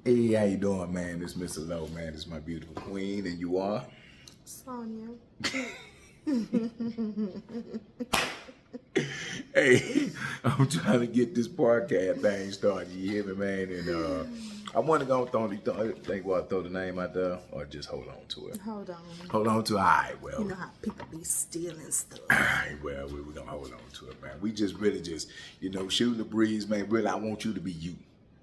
Hey, how you doing, man? This is Mr. Lowe, man. This is my beautiful queen, and you are? Sonja. Hey, I'm trying to get this podcast thing started. You hear me, man? And I want to go throw the name out there, or just hold on to it. Hold on. Hold on to it. All right, well. You know how people be stealing stuff. All right, well, we're going to hold on to it, man. We just really shooting the breeze, man. Really, I want you to be you.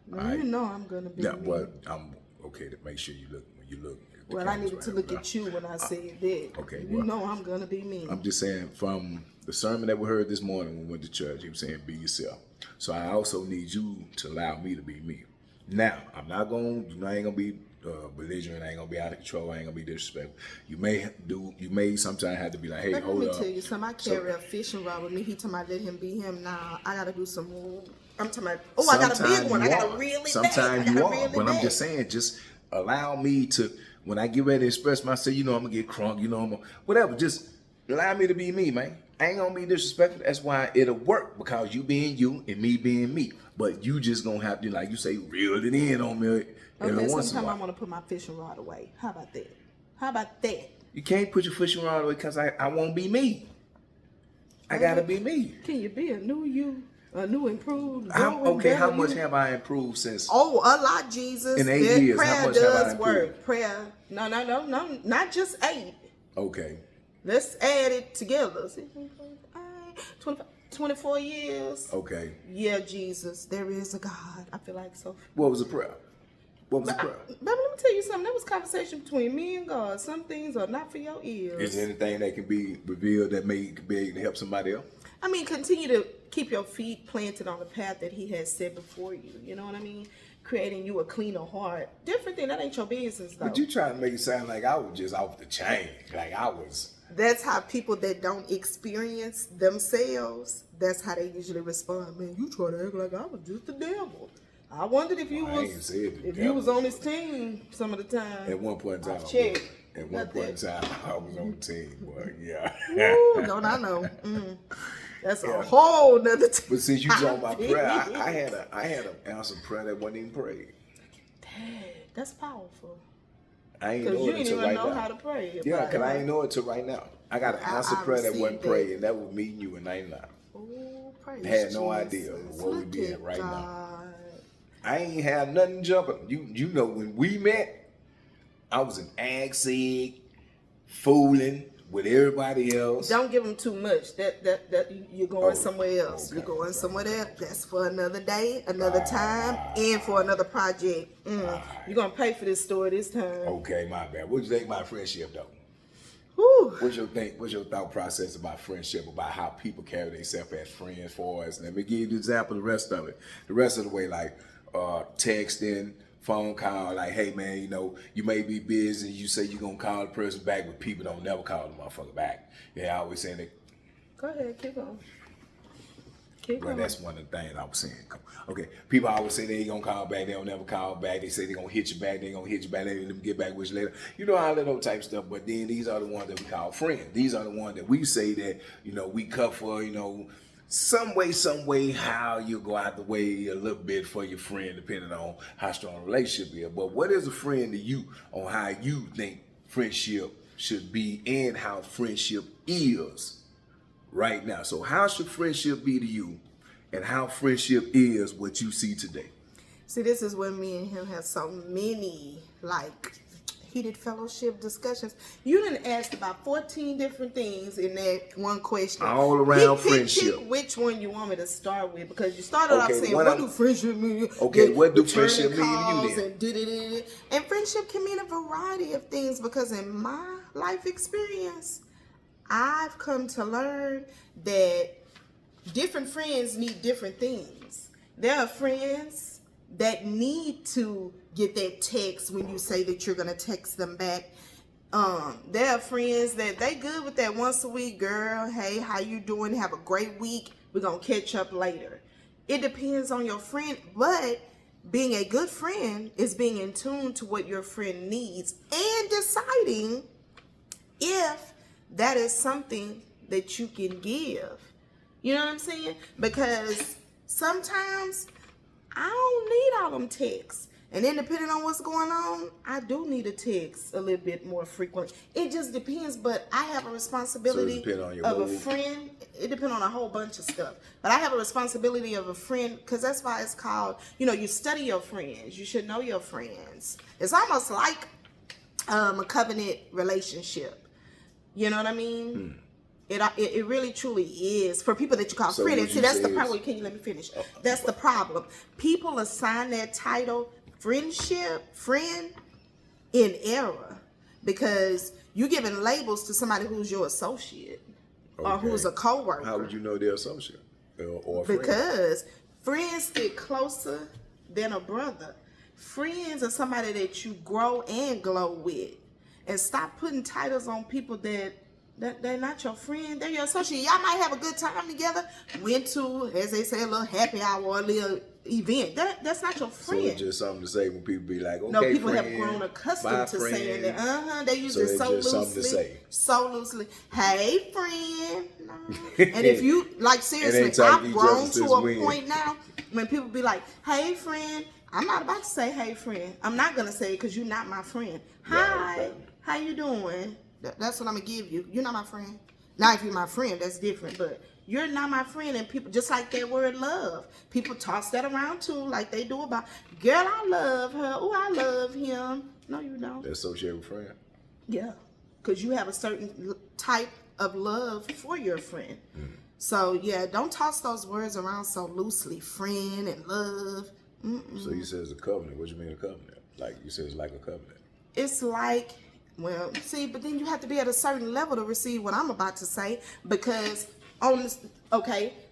Well, you know I'm going to be me. Well, I'm okay to make sure you look when you look. Well, I needed to look at you when I said that. Okay, you know I'm going to be me. I'm just saying, from the sermon that we heard this morning when we went to church, he was saying, be yourself. So I also need you to allow me to be me. Now, I'm not going to, I ain't going to be belligerent, I ain't going to be out of control, I ain't going to be disrespectful. You may sometimes have to be like, hey, hold up. Let me tell you something. I carry a fishing rod with me. He told me let him be him. Now, I got to do some more. I'm talking about, I got a big one. I got a really big. Sometimes you are, but I'm just saying, just allow me to, when I get ready to express myself, I'm going to get crunk, whatever. Just allow me to be me, man. I ain't going to be disrespectful. That's why it'll work, because you being you and me being me. But you just going to have to, like you say, reel it in on me every once in a while. I want to put my fishing rod away. How about that? You can't put your fishing rod away because I won't be me. I got to be me. Can you be a new you? A new improved. How much have I improved since? Oh, a lot, Jesus. In 8 years, how much have I improved? Work. Prayer. No, not just 8. Okay. Let's add it together. 24 years. Okay. Yeah, Jesus, there is a God. I feel like so. What was the prayer? Baby, let me tell you something. That was a conversation between me and God. Some things are not for your ears. Is there anything that can be revealed that may be able to help somebody else? I mean, continue to keep your feet planted on the path that He has set before you. You know what I mean? Creating you a cleaner heart. Different thing. That ain't your business, though. But you trying to make it sound like I was just off the chain. Like I was. That's how people that don't experience themselves, that's how they usually respond. Man, you try to act like I was just the devil. I wondered if you you was on his team some of the time. At one point in time. At one point in time, I was on the team, boy. Yeah. Ooh, don't I know? That's a whole nother team. But since you talking about prayer, I had an answered prayer that wasn't even prayed. That's powerful. I ain't know it until right now. How to pray. Yeah, because I ain't know it till right now. I got an answered prayer that wasn't prayed, and that was meeting you in 99. Oh, praise had no idea what we did right now. I ain't have nothing jumping. You know, when we met, I was an ag fooling with everybody else. Don't give them too much. That you're going somewhere else. Okay. You're going somewhere else. That's for another day, another time, and for another project. You're gonna pay for this story this time. Okay, my bad. What do you think about friendship, though? Whew. What's your thought process about friendship, about how people carry themselves as friends for us? Let me give you the example. The rest of the way, like texting, phone call, like, hey man, you may be busy, you say you're gonna call the person back, but people don't never call the motherfucker back. Yeah, I always saying that. Go ahead, keep on. Well, that's one of the things I was saying. Okay, people always say they ain't gonna call back, they don't never call back, they say they gonna hit you back, they gonna hit you back, let them get back with you later. All that old type stuff, but then these are the ones that we call friends. These are the ones that we say that, we cover, some way, how you go out the way a little bit for your friend, depending on how strong a relationship is. But what is a friend to you on how you think friendship should be and how friendship is right now? So how should friendship be to you and how friendship is what you see today? See, this is where me and him have so many, heated fellowship discussions. You done asked about 14 different things in that one question. All around friendship. Pick which one you want me to start with, because you started off saying, what do friendship mean? Okay, what do friendship mean to you then? And friendship can mean a variety of things, because in my life experience, I've come to learn that different friends need different things. There are friends that need to get that text when you say that you're gonna text them back. There are friends that they good with that once a week, girl, hey, how you doing? Have a great week. We're gonna catch up later. It depends on your friend, but being a good friend is being in tune to what your friend needs and deciding if that is something that you can give. You know what I'm saying? Because sometimes I don't need all them texts. And then depending on what's going on, I do need a text a little bit more frequently. It just depends, but I have a responsibility of a friend. It depends on a whole bunch of stuff. But I have a responsibility of a friend, because that's why it's called, you study your friends. You should know your friends. It's almost like a covenant relationship. You know what I mean? It really truly is for people that you call friends. And see, that's the problem. Can you let me finish? That's the problem. People assign that title, friend, in error, because you're giving labels to somebody who's your associate or who's a coworker. How would you know they're associate or a friend? Because friends get closer than a brother. Friends are somebody that you grow and glow with. And stop putting titles on people that they're not your friend. They're your associate. Y'all might have a good time together. Went to, as they say, a little happy hour or a little event. That's not your friend. So it's just something to say when people be like, okay, no, people friend, have grown accustomed to saying that. They use it so loosely. Something to say. So loosely. Hey, friend. No. And if you, like, seriously, I've grown to a point now when people be like, hey, friend. I'm not about to say, hey, friend. I'm not going to say it because you're not my friend. Hi. Right. How you doing? That's what I'm going to give you. You're not my friend. Now, if you're my friend, that's different. But you're not my friend. And people, just like that word love, people toss that around too, like they do about, girl, I love her. Oh, I love him. No, you don't. That's associated with friend. Yeah. Because you have a certain type of love for your friend. So, yeah, don't toss those words around so loosely. Friend and love. So you said it's a covenant. What do you mean a covenant? Like you said it's like a covenant. It's like, well, see, but then you have to be at a certain level to receive what I'm about to say, because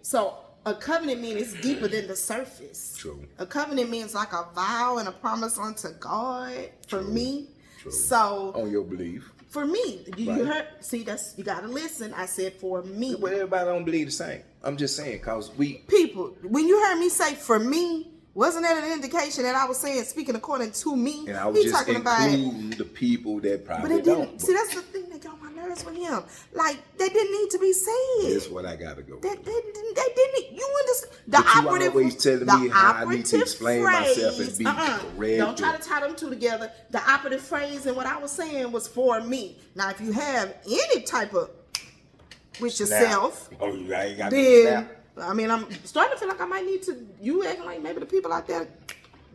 so a covenant means it's deeper than the surface. True. A covenant means like a vow and a promise unto God for me. True. So on your belief. For me, you heard? See, you gotta listen. I said for me. But everybody don't believe the same. I'm just saying, cause people, when you heard me say for me, wasn't that an indication that I was saying speaking according to me? And I was just including the people that probably but it didn't. See, that's the thing that got on my nerves with him. Like, that didn't need to be said. That's what I gotta go. They didn't. You understand? But you always telling me how I need to explain myself and be correct. Don't try to tie them two together. The operative phrase and what I was saying was for me. Now, if you have any type of with yourself, I ain't got then I mean, I'm starting to feel like I might need to. You acting like maybe the people out there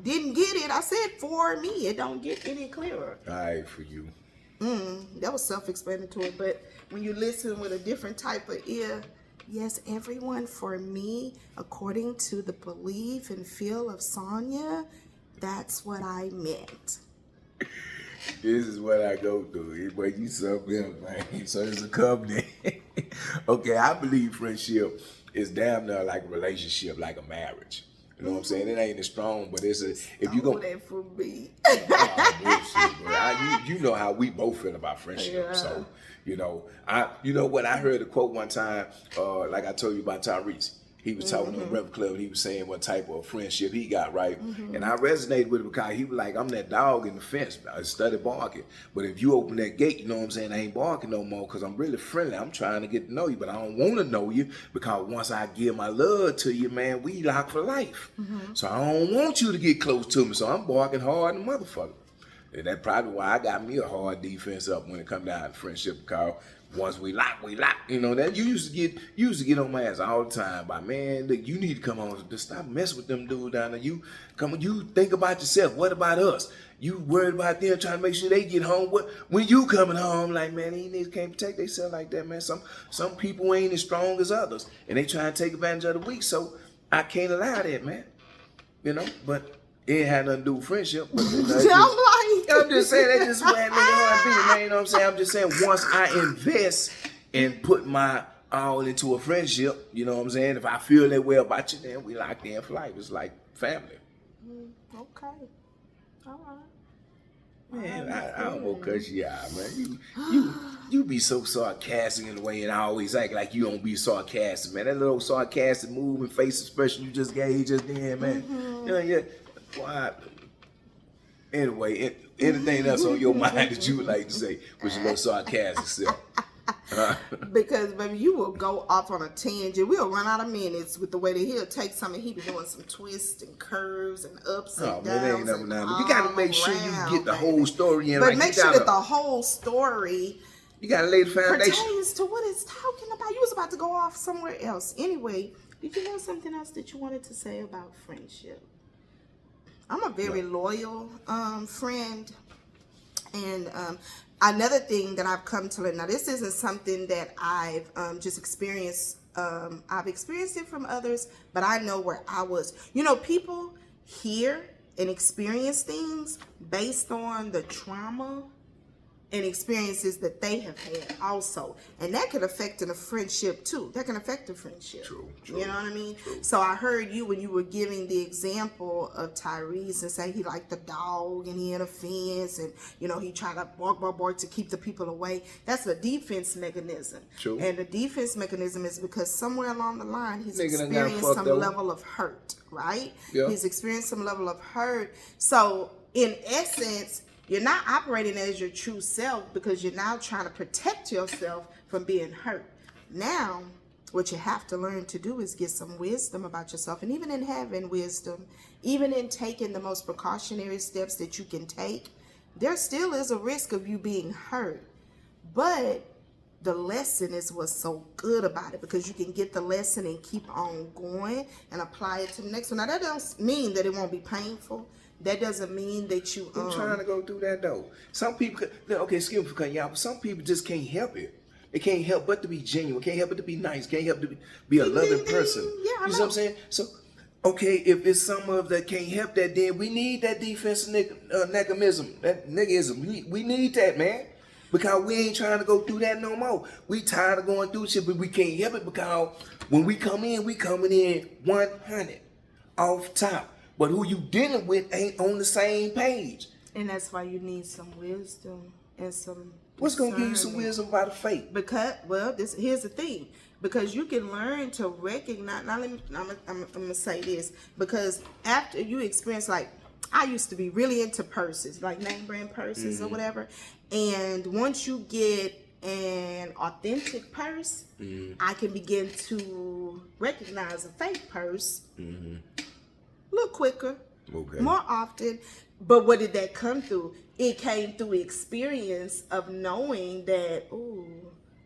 didn't get it. I said for me. It don't get any clearer. All right, for you. That was self-explanatory. But when you listen with a different type of ear, yes, everyone, for me, according to the belief and feel of Sonja, that's what I meant. This is what I go through. But you something, man. So it's a covenant. Okay, I believe friendship is damn near like a relationship, like a marriage. You know what I'm saying? It ain't as strong, but it's if you go. That for me. You know how we both feel about friendship. Yeah. So you know what I heard a quote one time. Like I told you about Tyrese. He was talking to the Reverend Club, and he was saying what type of friendship he got, right? And I resonated with him because he was like, I'm that dog in the fence. I started barking. But if you open that gate, you know what I'm saying, I ain't barking no more because I'm really friendly. I'm trying to get to know you, but I don't want to know you because once I give my love to you, man, we lock for life. So I don't want you to get close to me, so I'm barking hard and motherfucker. And that's probably why I got me a hard defense up when it come down to friendship, because once we lock. You know that you used to get on my ass all the time. But man, look, you need to come on. Just stop messing with them dudes down there. You think about yourself. What about us? You worried about them trying to make sure they get home. What when you coming home? Like, man, these niggas can't protect themselves like that, man. Some people ain't as strong as others, and they trying to take advantage of the weak. So I can't allow that, man. You know, but it ain't had nothing to do with friendship. But I'm just saying that's just what I be, man. You know what I'm saying? I'm just saying once I invest and put my all into a friendship, you know what I'm saying? If I feel that way about you, then we locked in for life. It's like family. Okay. All right. Man, I don't want to cuss you out, man. You be so sarcastic in the way, and I always act like you don't be sarcastic, man. That little sarcastic move and face expression you just gave just then, man. You know, yeah. Why? Anyway, anything else on your mind that you would like to say with your little sarcastic self? Because baby, you will go off on a tangent. We'll run out of minutes with the way that he'll take something. He be doing some twists and curves and ups and downs. Man, ain't never and you gotta make sure you get the whole story in. But like make sure that the whole story you gotta lay the foundation pertains to what it's talking about. You was about to go off somewhere else. Anyway, did you have something else that you wanted to say about friendship? I'm a very loyal friend. And another thing that I've come to learn, now this isn't something that I've just experienced. I've experienced it from others, but I know where I was. You know, people hear and experience things based on the trauma and experiences that they have had also. And that can affect a friendship too. That can affect a friendship. True. You know what I mean? True. So I heard you when you were giving the example of Tyrese and say he liked the dog and he had a fence and, you know, he tried to bark to keep the people away. That's a defense mechanism. True. And the defense mechanism is because somewhere along the line he's experienced some level of hurt, right? Yeah. He's experienced some level of hurt. So in essence, you're not operating as your true self because you're now trying to protect yourself from being hurt. Now, what you have to learn to do is get some wisdom about yourself. And even in having wisdom, even in taking the most precautionary steps that you can take, there still is a risk of you being hurt. But the lesson is what's so good about it, because you can get the lesson and keep on going and apply it to the next one. Now, that don't mean that it won't be painful. That doesn't mean that you. I'm trying to go through that though. Some people, okay, excuse me for cutting you out, but some people just can't help it. They can't help but to be genuine. Can't help but to be nice. Can't help to be a loving person. Yeah, you know what I'm saying? So, okay, if it's some of that can't help that, then we need that defense mechanism, that niggism. We need that, man. Because we ain't trying to go through that no more. We tired of going through shit, but we can't help it because when we coming in 100 off top. But who you dealing with ain't on the same page. And that's why you need some wisdom and some. What's gonna give you some wisdom about a fate? Because, well, here's the thing. Because you can learn to recognize. Now, I'm gonna say this. Because after you experience, like, I used to be really into purses, like name brand purses or whatever. And once you get an authentic purse, I can begin to recognize a fake purse. A little quicker, more often. But what did that come through? It came through experience of knowing that, ooh,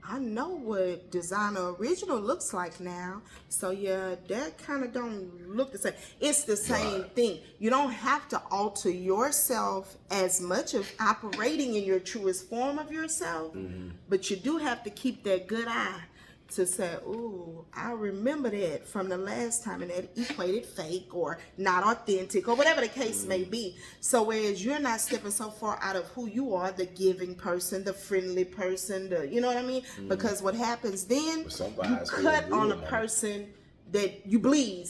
I know what designer original looks like now. So yeah, that kind of don't look the same. It's the same thing. You don't have to alter yourself as much of operating in your truest form of yourself, but you do have to keep that good eye to say, ooh, I remember that from the last time, and that equated fake or not authentic or whatever the case may be. So whereas you're not stepping so far out of who you are, the giving person, the friendly person, you know what I mean? Because what happens then, you cut on a person that you bleed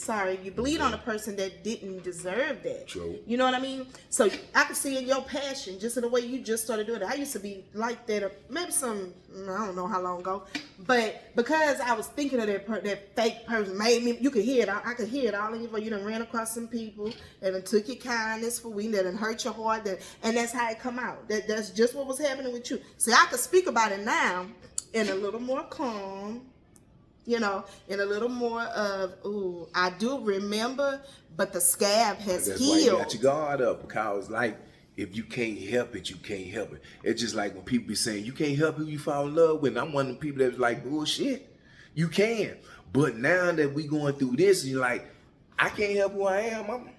on a person that didn't deserve that. True. You know what I mean? So I can see in your passion, just in the way you just started doing it. I used to be like that, maybe I don't know how long ago, but because I was thinking of that fake person, made me. You could hear it. I could hear it all in your voice. You done ran across some people and it took your kindness for weakness, that done hurt your heart, and that's how it come out. That's just what was happening with you. See, I could speak about it now in a little more calm. You know, in a little more of, ooh, I do remember, but the scab has healed. That's why you got your guard up, because, like, if you can't help it, you can't help it. It's just like when people be saying, you can't help who you fall in love with. And I'm one of the people that's like, bullshit. You can. But now that we going through this, you're like, I can't help who I am.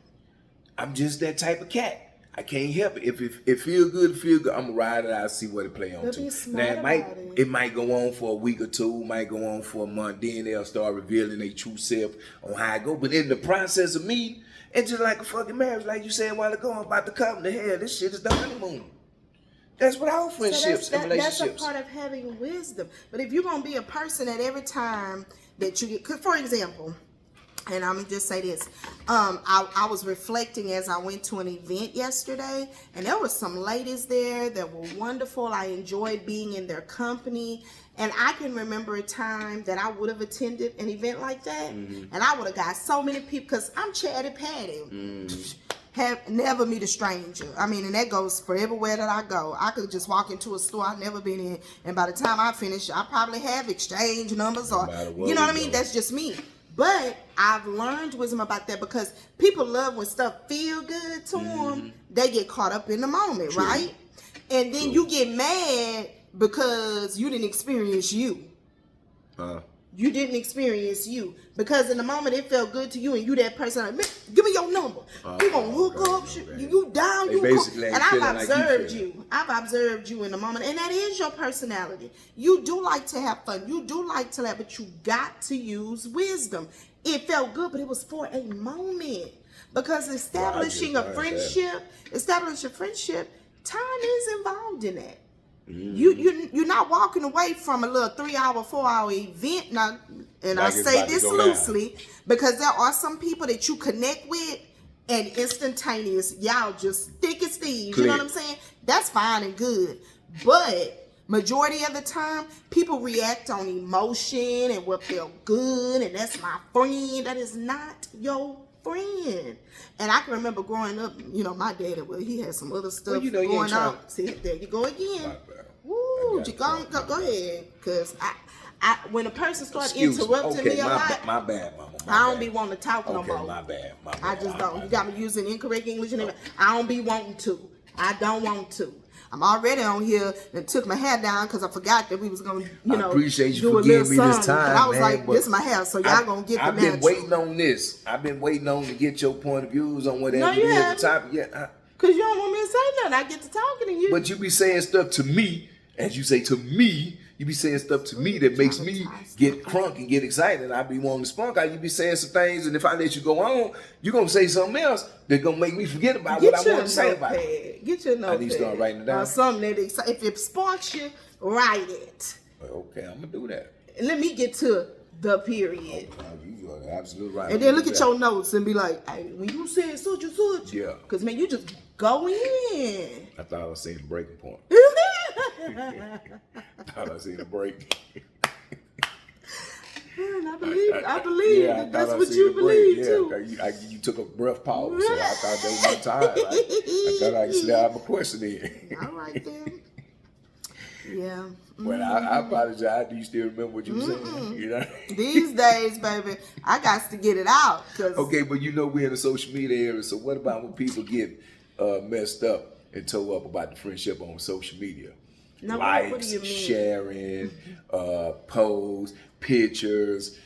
I'm just that type of cat. I can't help it. If it feel good, I'm gonna ride it out, see what it play on to. Now it might go on for a week or two, might go on for a month, then they'll start revealing their true self on how it go. But in the process of me, it's just like a fucking marriage, like you said a while ago, I'm about to come to hell. This shit is the honeymoon. That's what all friendships and relationships. That's a part of having wisdom. But if you're gonna be a person that every time that you get, for example, and I'm gonna just say this, I was reflecting as I went to an event yesterday, and there were some ladies there that were wonderful. I enjoyed being in their company, and I can remember a time that I would have attended an event like that, and I would have got so many people, because I'm chatty patty. never meet a stranger. I mean, and that goes for everywhere that I go. I could just walk into a store I've never been in, and by the time I finish, I probably have exchange numbers, or you know what I mean. That's just me. But I've learned wisdom about that, because people love when stuff feel good to them. They get caught up in the moment, right? And then you get mad because you didn't experience you. You didn't experience you, because in the moment it felt good to you, and you that person like, man, give me your number. We gonna hook up. You down? You cool. And I've observed you. I've observed you in the moment, and that is your personality. You do like to have fun. You do like to laugh, but you got to use wisdom. It felt good, but it was for a moment, because establishing a friendship, time is involved in that. You're not walking away from a little 3-hour, 4-hour event now, and like I say this loosely because there are some people that you connect with and instantaneous, y'all just thick as thieves. You know what I'm saying? That's fine and good, but majority of the time people react on emotion and what felt good, and that's my friend. That is not your friend. And I can remember growing up, you know, my daddy, well, he had some other stuff going on. See, there you go again. Woo, go ahead, because I when a person starts interrupting me a lot, my bad, mama. I don't be wanting to talk no more. My bad. I just don't. You got me using incorrect English and everything. I don't be wanting to. I don't want to. I'm already on here and took my hair down because I forgot that we was gonna, I appreciate you for giving me this time. And I was like, this is my hair, so y'all gonna get the I've been waiting on this. I've been waiting on to get your point of views on whatever it is at the topic. Yeah. Because you don't want me to say nothing. I get to talking to you. But you be saying stuff to me, as you say to me, you be saying stuff to me that makes me get crunk and get excited. I be wanting to spunk out. You be saying some things, and if I let you go on, you're going to say something else that's going to make me forget about what I want to say about it. Get your notepad. I need to start writing it down. Something that if it sparks you, write it. Okay, I'm going to do that. And let me get to the period. You are absolutely right. And then look at your notes and be like, hey, when you said such. Yeah. Because, man, you just go in. I thought I was seeing the breaking point. I thought I seen a break. Man, I believe that's what you believe too. You took a breath pause, so I thought that was my time. I thought I could slide my question in. All right then. Yeah. Well, I apologize. Do you still remember what you were saying? You know? These days, baby, I got to get it out. Okay, but we're in the social media era, so what about when people get messed up and toe up about the friendship on social media? Now, likes, what do you mean? Sharing, posts, pictures,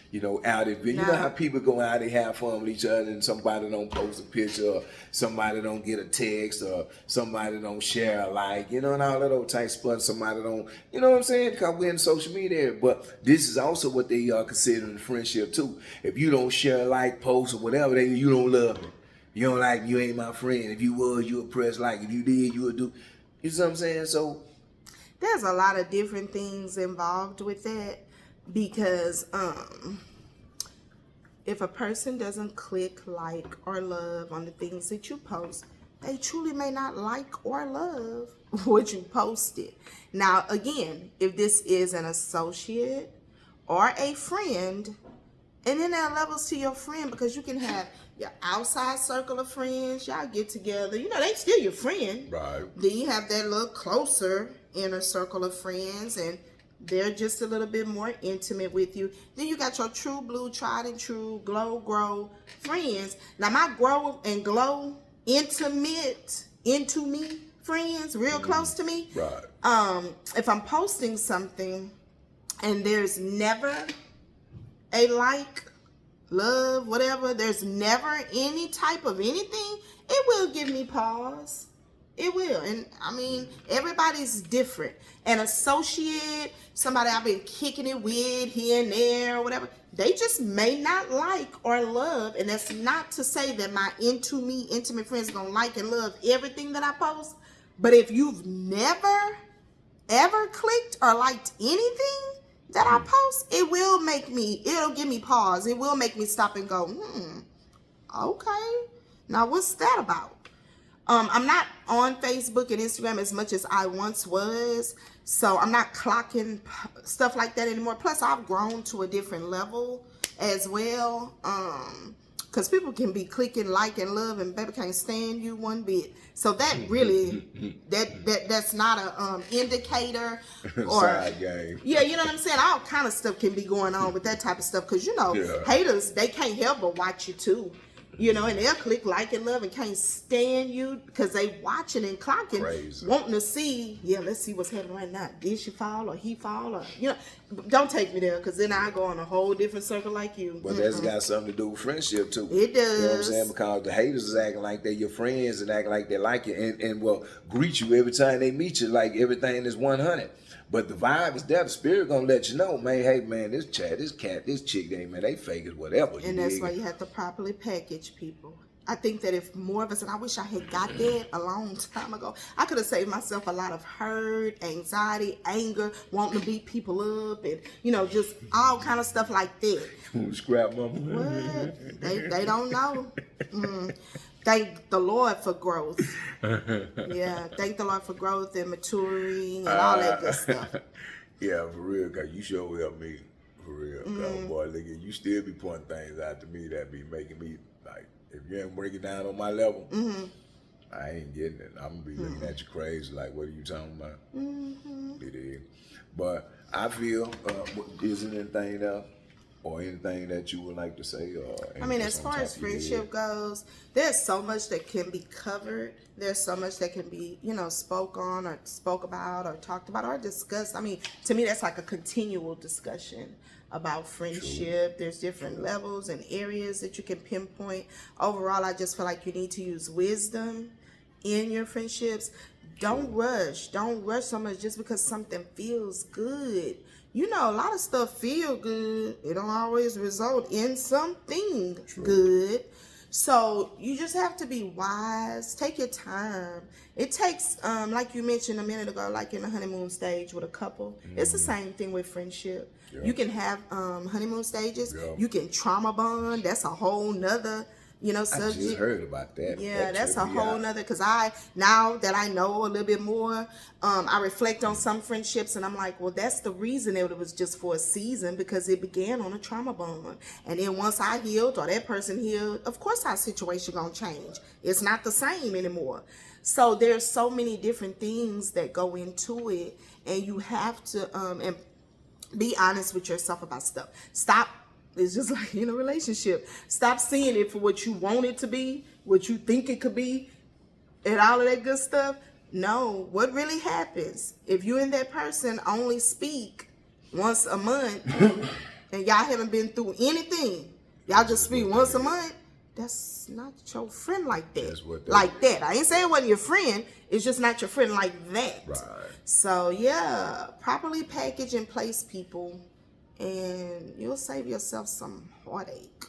out of you know how people go out and have fun with each other, and somebody don't post a picture, or somebody don't get a text, or somebody don't share a like, and all that old type stuff. Somebody don't, you know what I'm saying? Because we're in social media. But this is also what they are considering friendship too. If you don't share a like, post, or whatever, then you don't love me. You don't like me, you ain't my friend. If you was, you would press like. If you did, you would do. You see what I'm saying? So there's a lot of different things involved with that, because if a person doesn't click like or love on the things that you post, they truly may not like or love what you posted. Now, again, if this is an associate or a friend, and then there are levels to your friend, because you can have your outside circle of friends, y'all get together, they still your friend. Right. Then you have that little closer inner circle of friends, and they're just a little bit more intimate with you. Then you got your true blue, tried and true, glow, grow friends. Now, my grow and glow, intimate, into me friends, real close to me. Right. If I'm posting something and there's never a like, love, whatever, there's never any type of anything, it will give me pause. It will. And I mean, everybody's different. An associate, somebody I've been kicking it with here and there or whatever, they just may not like or love. And that's not to say that my intimate friends are going to like and love everything that I post. But if you've never, ever clicked or liked anything that I post, it'll give me pause. It will make me stop and go, okay, now what's that about? I'm not on Facebook and Instagram as much as I once was, so I'm not clocking stuff like that anymore. Plus, I've grown to a different level as well. Because people can be clicking like and love, and baby can't stand you one bit. So that really, that's not a indicator or side game. Yeah, you know what I'm saying? All kind of stuff can be going on with that type of stuff. Because haters, they can't help but watch you too. You know, and they'll click like and love and can't stand you because they watching and clocking, Crazy. wanting to see, let's see what's happening right now. Did she fall or he fall? Or don't take me there, because then I go on a whole different circle like you. But that's got something to do with friendship too. It does. You know what I'm saying? Because the haters is acting like they're your friends and acting like they like you and will greet you every time they meet you like everything is 100. But the vibe is there. The spirit gonna let you know, man. Hey, man, this chat, this cat, this chick, they fake as whatever. And that's why you have to properly package people. I think that if more of us, and I wish I had got that a long time ago, I could have saved myself a lot of hurt, anxiety, anger, wanting to beat people up, and just all kind of stuff like that. Scrap mama. What? They don't know. Thank the Lord for growth. Yeah, thank the Lord for growth and maturing and all that good stuff. Yeah, for real, cause you sure help me. For real, cause boy, look at you still be pointing things out to me that be making me like, if you ain't breaking down on my level, I ain't getting it. I'm gonna be looking at you crazy, like, what are you talking about? It is. But I feel, isn't anything else? Or anything that you would like to say? I mean, as far as friendship goes, there's so much that can be covered. There's so much that can be, spoke on or spoke about or talked about or discussed. I mean, to me, that's like a continual discussion about friendship. There's different levels and areas that you can pinpoint. Overall, I just feel like you need to use wisdom in your friendships. Don't rush. Don't rush so much just because something feels good. A lot of stuff feel good. It don't always result in something good. So you just have to be wise. Take your time. It takes, like you mentioned a minute ago, like in the honeymoon stage with a couple. It's the same thing with friendship. Yeah. You can have honeymoon stages. Yeah. You can trauma bond. That's a whole nother subject. I just heard about that. Yeah, that's a whole nother, because now that I know a little bit more, I reflect on some friendships and I'm like, well, that's the reason that it was just for a season, because it began on a trauma bond. And then once I healed or that person healed, of course our situation gonna change. It's not the same anymore. So there's so many different things that go into it, and you have to and be honest with yourself about stuff. Stop. It's just like in a relationship. Stop seeing it for what you want it to be, what you think it could be, and all of that good stuff. No, what really happens, if you and that person only speak once a month and y'all haven't been through anything, y'all just speak once a month, that's not your friend like that. Like that. I ain't saying it wasn't your friend. It's just not your friend like that. Right. So, yeah, properly package and place people, and you'll save yourself some heartache.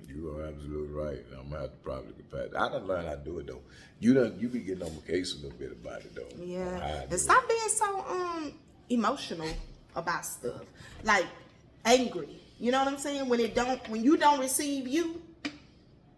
You are absolutely right. I'm gonna have to probably get past. I done learned how to do it though. You be getting on my case a little bit about it though. Yeah, and stop being so emotional about stuff, like angry. You know what I'm saying? When you don't receive you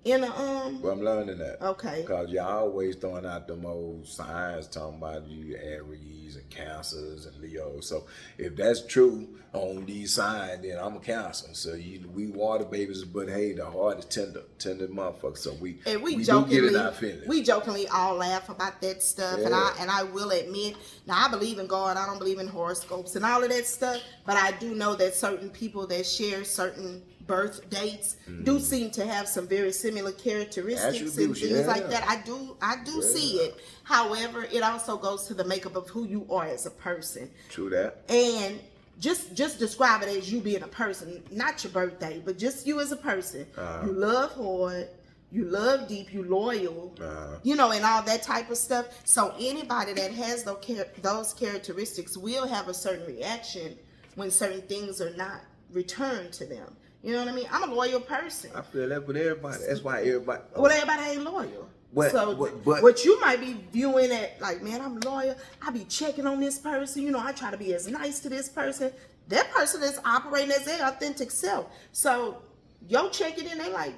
in a Well, I'm learning that. Okay. Because y'all always throwing out them old signs talking about you Aries and Cancers and Leo. So if that's true on these signs, then I'm a Cancer. So we water babies, but hey, the heart is tender motherfucker. So we do get in our feelings. We jokingly all laugh about that stuff, yeah. and I will admit, now I believe in God. I don't believe in horoscopes and all of that stuff, but I do know that certain people that share certain birth dates do seem to have some very similar characteristics and things like that. I do see it. However, it also goes to the makeup of who you are as a person. True that. And just describe it as you being a person, not your birthday, but just you as a person. You love hard, you love deep, you loyal, and all that type of stuff. So anybody that has those characteristics will have a certain reaction when certain things are not returned to them. You know what I mean? I'm a loyal person. I feel that with everybody. That's why everybody... Well, everybody ain't loyal. But what you might be viewing at, like, man, I'm loyal. I be checking on this person. I try to be as nice to this person. That person is operating as their authentic self. So, yo checking in, they like,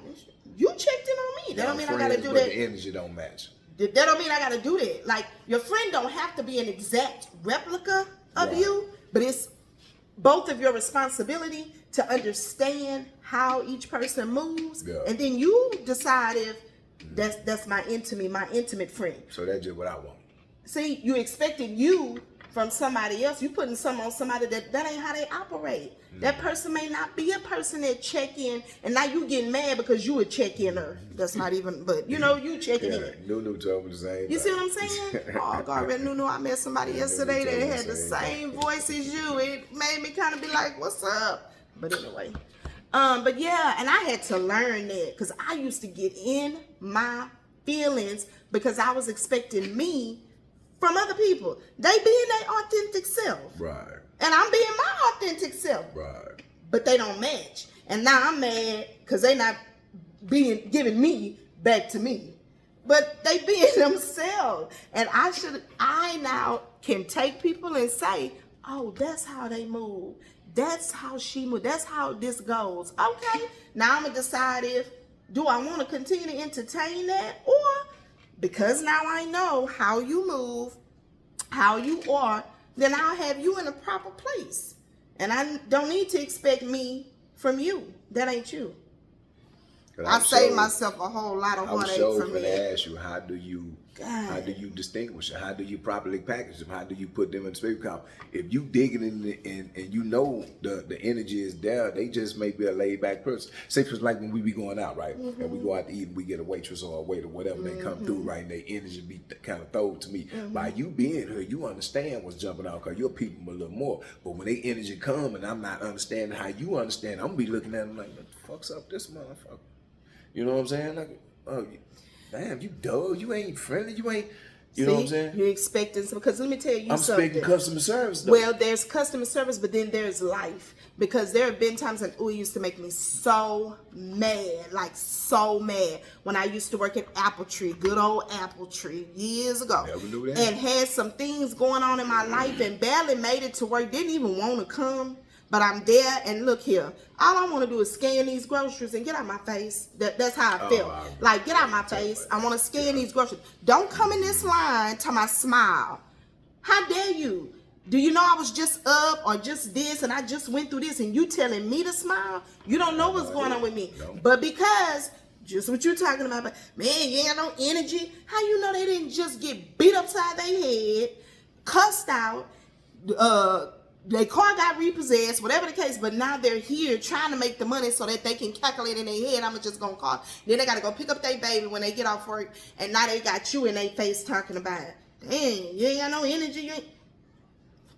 you checked in on me. That don't mean I got to do that. The energy don't match. That don't mean I got to do that. Like, your friend don't have to be an exact replica of you, but it's both of your responsibility to understand how each person moves, Yeah. and then you decide if that's my intimate friend. So that's just what I want. See, you expecting you from somebody else. You putting something on somebody that ain't how they operate. That person may not be a person that check in, and now you getting mad because you would check in her. That's not even, but you checking in. Nunu told me the same. You see what I'm saying? Oh, God, Nunu, I met somebody yesterday that had the same voice as you. It made me kind of be like, what's up? But anyway. But yeah, and I had to learn that because I used to get in my feelings because I was expecting me from other people. They being their authentic self. Right. And I'm being my authentic self. Right. But they don't match. And now I'm mad because they not giving me back to me. But they being themselves. And I now can take people and say, oh, that's how they move. That's how she moves. That's how this goes. Okay. Now I'm going to decide do I want to continue to entertain that, or because now I know how you move, how you are, then I'll have you in a proper place. And I don't need to expect me from you. That ain't you. I saved myself a whole lot of heartache from that. I was ask you, how do you distinguish them? How do you properly package them? How do you put them in the space? Because if you dig it in and you know the energy is there, they just may be a laid back person. Say for like when we be going out, right? And we go out to eat and we get a waitress or a waiter, whatever, they come through, right? And their energy be kind of thrown to me. By you being here, you understand what's jumping out because you're people a little more. But when they energy come and I'm not understanding how you understand, I'm gonna be looking at them like, what the fuck's up this motherfucker? You know what I'm saying? Like, oh, damn, you dull. You ain't friendly. You ain't, you know what I'm saying? You're expecting some, because let me tell you something. I'm expecting customer service, though. Well, there's customer service, but then there's life. Because there have been times when it used to make me so mad, like so mad, when I used to work at Apple Tree, good old Apple Tree, years ago. Never knew that. And had some things going on in my life and barely made it to work, didn't even want to come. But I'm there, and look here. All I want to do is scan these groceries and get out my face. That's how I feel. Like, get out my face. I want to scan these groceries. Don't come in this line till I smile. How dare you? Do you know I was just up or just this and I just went through this and you telling me to smile? You don't know what's going on with me. No. But because, just what you're talking about, but man, you ain't got no energy. How you know they didn't just get beat upside their head, cussed out, their car got repossessed, whatever the case, but now they're here trying to make the money so that they can calculate in their head, I'm just going to call. Then they got to go pick up their baby when they get off work, and now they got you in their face talking about it. Dang, you ain't got no energy. You ain't.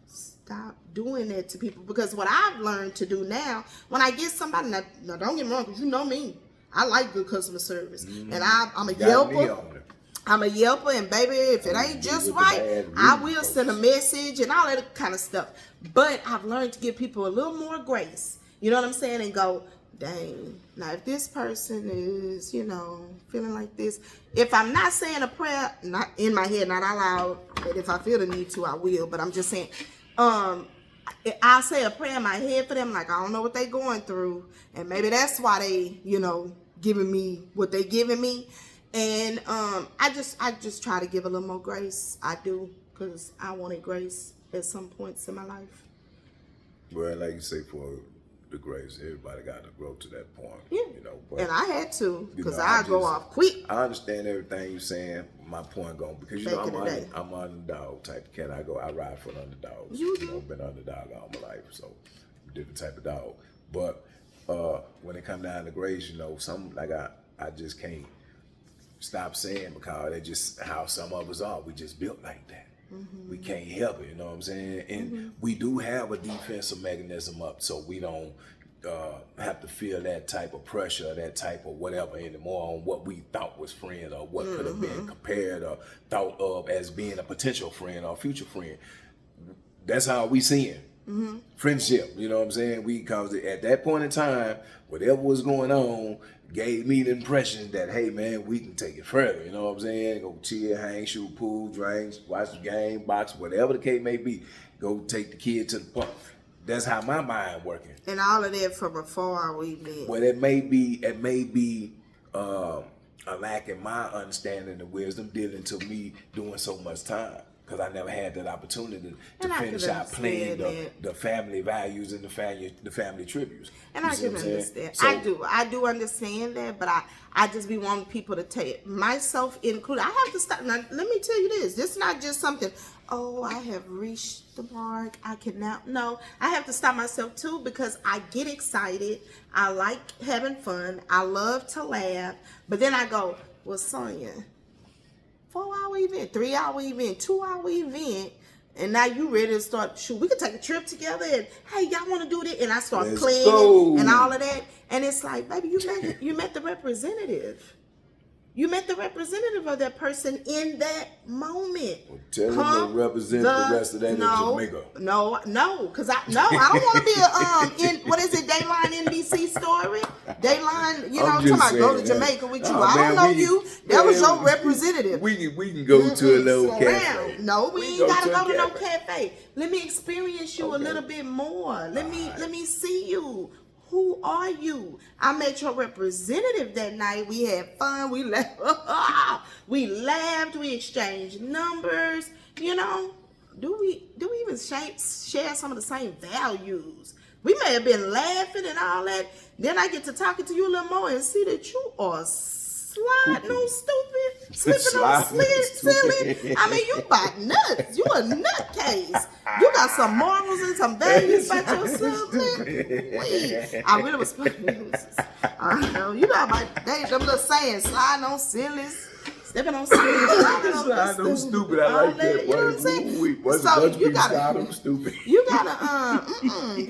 Stop doing that to people, because what I've learned to do now, when I get somebody, now don't get me wrong, because you know me, I like good customer service, and I'm a Yelper. I'm a Yelper, and baby, if it ain't just right, I will send a message and all that kind of stuff. But I've learned to give people a little more grace. You know what I'm saying? And go, dang, now if this person is, feeling like this, if I'm not saying a prayer, not in my head, not out loud, but if I feel the need to, I will. But I'm just saying, I'll say a prayer in my head for them, like I don't know what they're going through. And maybe that's why they, giving me what they giving me. And I just try to give a little more grace. I do, because I wanted grace at some points in my life. Well, like you say, for the grace, everybody got to grow to that point. Yeah. But, and I had to, because I go off quick. I understand everything you're saying. My point going, because I'm an underdog type of cat. I ride for the underdogs. I've been an underdog all my life, so different type of dog. But when it come down to grace, something like I just can't stop saying, because that's just how some of us are. We just built like that. We can't help it, you know what I'm saying? And we do have a defensive mechanism up, so we don't have to feel that type of pressure, that type of whatever anymore on what we thought was friends, or what could have been compared or thought of as being a potential friend or future friend. That's how we see it. Friendship, you know what I'm saying? Because at that point in time, whatever was going on gave me the impression that, hey man, we can take it further, you know what I'm saying? Go chill, hang, shoot pool, drinks, watch the game, box, whatever the case may be. Go take the kid to the park. That's how my mind working. And all of that from afar we've been. Well, it may be a lack in my understanding of wisdom dealing to me doing so much time. because I never had that opportunity to And I finish can out playing understand the family values and the family tributes. And You I see can what I'm saying? understand. So, I do understand that, but I just be wanting people to take myself included. I have to stop. Now, let me tell you this. This is not just something, oh, I have reached the mark. I can now. No, I have to stop myself too because I get excited. I like having fun. I love to laugh. But then I go, well, Sonja, 4-hour event, 3-hour event, 2-hour event, and now you ready to start. Shoot, we could take a trip together, and hey, y'all want to do this? And I start Let's planning go. and all of that, and it's like, baby, you met the representative. You met the representative of that person in that moment. well, tell them to represent the rest of that in Jamaica. No, because I don't want to be in what is it, Dayline NBC story? Dayline, you know, I'm talking about go to Jamaica with you. I don't know you. That was your representative. We can go to a little Slow cafe. down. No, we ain't gotta go to no cafe. Let me experience you a little bit more. Let me see you. Who are you? I met your representative that night. We had fun. We laughed. We laughed. We exchanged numbers. You know, do we even share some of the same values? We may have been laughing and all that. Then I get to talking to you a little more and see that you are sliding on stupid, slipping on silly. I mean, you about nuts. You a nutcase. You got some morals and some values about yourself, man. Wait, I really was playing. I know. You know about them little saying, sliding on sillies. Stepping on stupid. Slide on stupid. I like that. You know what I'm saying? So you gotta stupid. You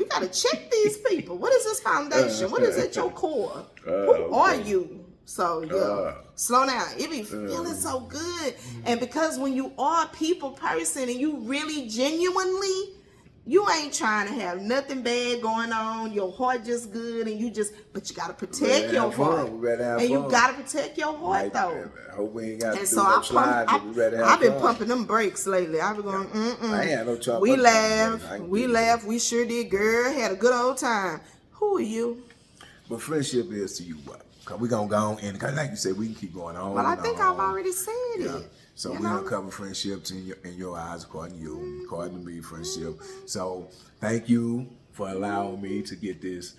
gotta check these people. What is this foundation? What is at your core? Who are you? So yeah, slow down. It be feeling so good, and because when you are a people person and you really genuinely, you ain't trying to have nothing bad going on. Your heart just good, and but you gotta protect your heart, and you gotta protect your heart though. I hope we ain't got to And do so no slide. I've been pumping them brakes lately. I've been going, I ain't had no trouble. We laughed. We sure did, girl. Had a good old time. Who are you? But friendship is to you what? Cause we gonna go on, and cause like you said, we can keep going on. Well, I think I've already said it. So we uncover friendships in your eyes, according to you, according to me, friendship. So thank you for allowing me to get this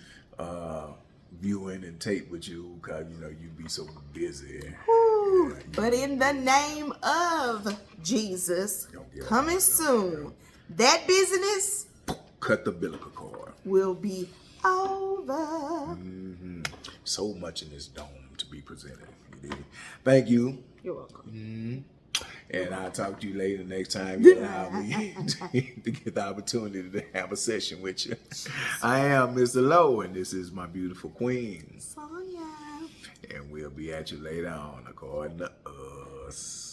viewing and tape with you, cause you know you be so busy. Woo. But in the name of Jesus, coming soon, that business cut the umbilical cord will be over. Mm-hmm. So much in this dome to be presented. Thank you. You're welcome. Mm-hmm. And I'll talk to you later next time you allow me to get the opportunity to have a session with you. I am Mr. Lowe, and this is my beautiful queen, Sonja. and we'll be at you later on according to us.